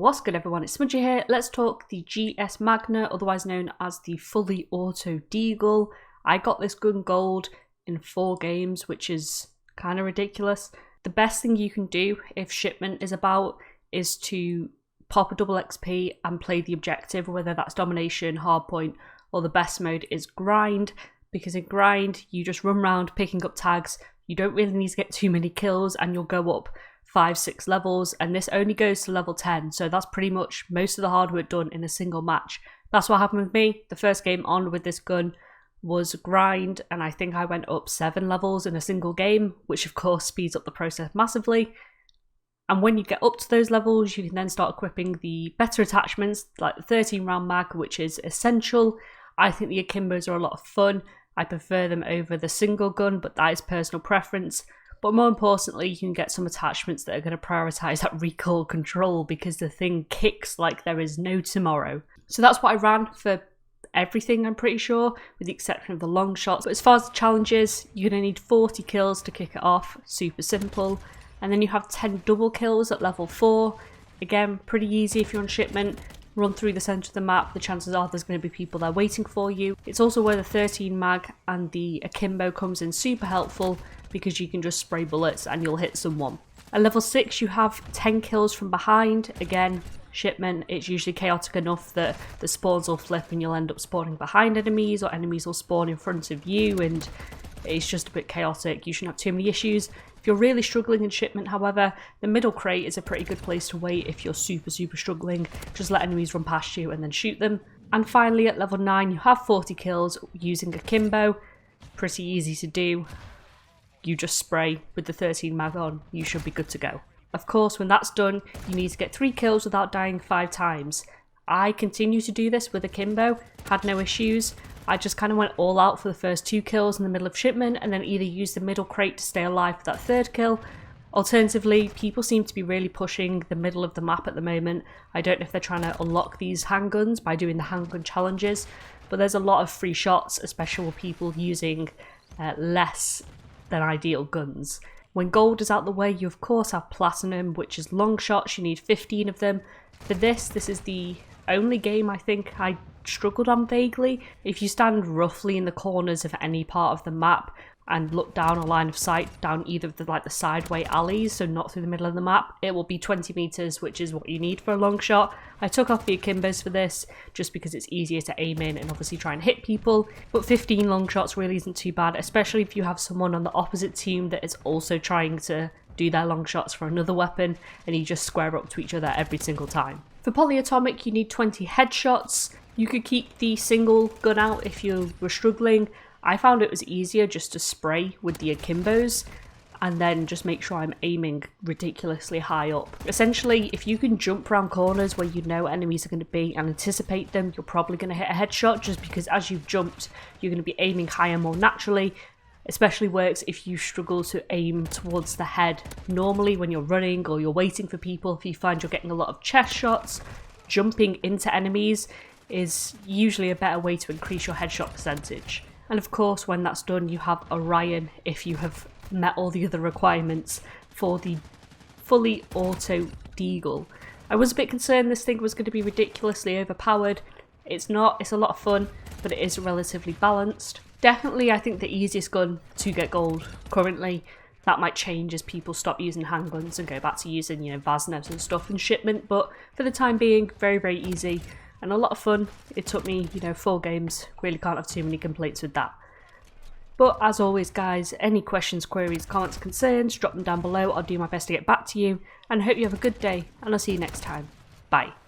What's good everyone, it's Smudgy here. Let's talk the GS Magna, otherwise known as the fully auto deagle. I got this gun gold in 4 games, which is kind of ridiculous. The best thing you can do if shipment is about is to pop a double XP and play the objective, whether that's domination, hardpoint, or the best mode is grind, because in grind you just run around picking up tags. You don't really need to get too many kills and you'll go up 5-6 levels, and this only goes to level 10, so that's pretty much most of the hard work done in a single match. That's what happened with me. The first game on with this gun was grind, and I think I went up 7 levels in a single game, which of course speeds up the process massively. And when you get up to those levels, you can then start equipping the better attachments like the 13 round mag, which is essential. I think the akimbos are a lot of fun. I prefer them over the single gun, but that is personal preference. But more importantly, you can get some attachments that are going to prioritise that recoil control, because the thing kicks like there is no tomorrow. So that's what I ran for everything, I'm pretty sure, with the exception of the long shots. But as far as the challenges, you're going to need 40 kills to kick it off, super simple. And then you have 10 double kills at level 4. Again, pretty easy if you're on shipment. Run through the centre of the map, the chances are there's going to be people there waiting for you. It's also where the 13 mag and the akimbo comes in super helpful, because you can just spray bullets and you'll hit someone. At level 6 you have 10 kills from behind. Again, shipment, it's usually chaotic enough that the spawns will flip and you'll end up spawning behind enemies, or enemies will spawn in front of you, and it's just a bit chaotic. You shouldn't have too many issues. If you're really struggling in shipment, however, the middle crate is a pretty good place to wait if you're super struggling. Just let enemies run past you and then shoot them. And finally at level 9 you have 40 kills using akimbo. Pretty easy to do. You just spray with the 13 mag on, you should be good to go. Of course, when that's done, you need to get 3 kills without dying 5 times. I continue to do this with akimbo, had no issues. I just kind of went all out for the first 2 kills in the middle of shipment, and then either use the middle crate to stay alive for that 3rd kill. Alternatively, people seem to be really pushing the middle of the map at the moment. I don't know if they're trying to unlock these handguns by doing the handgun challenges, but there's a lot of free shots, especially with people using less than ideal guns. When gold is out the way, you of course have platinum, which is long shots. You need 15 of them. For this is the only game I think I struggled on vaguely. If you stand roughly in the corners of any part of the map and look down a line of sight down either of the sideway alleys, so not through the middle of the map, it will be 20 meters, which is what you need for a long shot. I took off the akimbos for this just because it's easier to aim in and obviously try and hit people, but 15 long shots really isn't too bad, especially if you have someone on the opposite team that is also trying to do their long shots for another weapon, and you just square up to each other every single time. For Polyatomic you need 20 headshots. You could keep the single gun out if you were struggling. I found it was easier just to spray with the akimbos and then just make sure I'm aiming ridiculously high up. Essentially, if you can jump around corners where you know enemies are going to be and anticipate them, you're probably going to hit a headshot, just because as you've jumped, you're going to be aiming higher more naturally. Especially works if you struggle to aim towards the head. Normally when you're running or you're waiting for people, if you find you're getting a lot of chest shots, jumping into enemies is usually a better way to increase your headshot percentage. And of course, when that's done, you have Orion if you have met all the other requirements for the fully auto deagle. I was a bit concerned this thing was going to be ridiculously overpowered. It's not, it's a lot of fun, but it is relatively balanced. Definitely, I think the easiest gun to get gold currently. That might change as people stop using handguns and go back to using, Vasnevs and stuff in shipment, but for the time being, very easy. And a lot of fun. It took me, 4 games. Really can't have too many complaints with that. But as always, guys, any questions, queries, comments, concerns, drop them down below. I'll do my best to get back to you. And I hope you have a good day, and I'll see you next time. Bye.